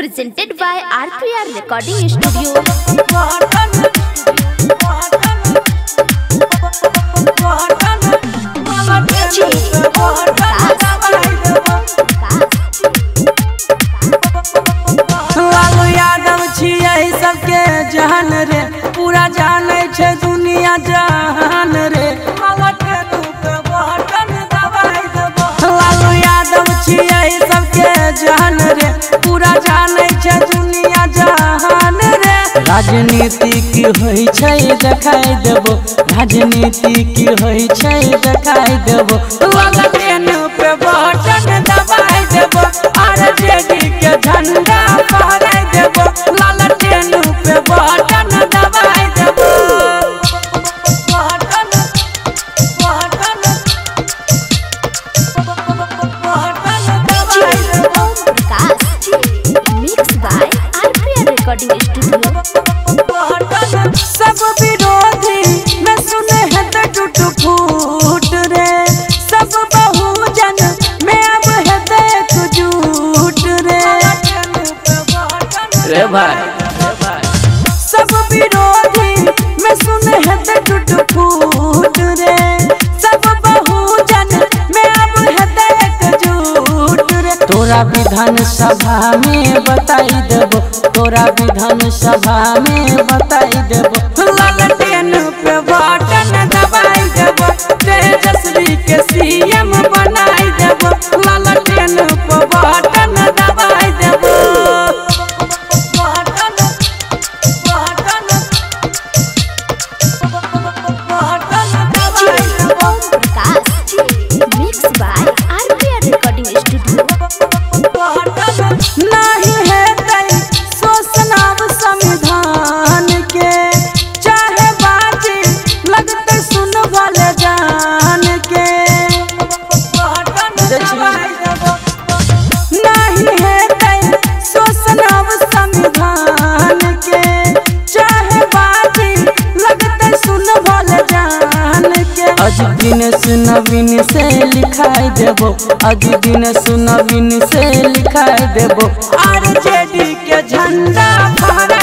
presented by RPR Recording Studio. Lalu Yadav छियै सबके जहान रे, पूरा जाने छे दुनिया जहान रे। लालू यादव छियै सबके जहान रे, पूरा जाने छे दुनिया जहान रे। राजनीति की होई छै देखाई देबो, राजनीति की होई छै देखाई देबो। ट्रेन पे बटन दबाई देबो, आरजेडी के झंडा फहराई देबो। लाल ट्रेन पे बटन दबाई देबो। Mixed by RPR Recording Studio. सब विरोधी में सुने है तो टूट फूट रे, सब बहुजन में अब है तो एकजुट रे। रे भाई सब विरोधी में सुने है तो टूट फूट रे, सब बहुजन में अब है तो एकजुट रे। तोरा विधान सभा में बताई देबो, तोरा विधान सभा में बताई देबो। लाल ट्रेन पे बटन दबाई देबो, तेजस्वी के सीएम बनाई देबो। लाल ट्रेन पे बटन दबाई देबो। Mixed by RPR Recording Studio. नहीं है तई शोषणाव संविधान के, चाहे बाजी लगते सुन भले जान के। नहीं है तई शोषणाव संविधान के, चाहे बाजी लगते सुन भले जान के। आज दिन सुनविन से लिखाई देबो, आज दिन सुनविन से लिखाई देबो। आरजेडी के झंडा फहरा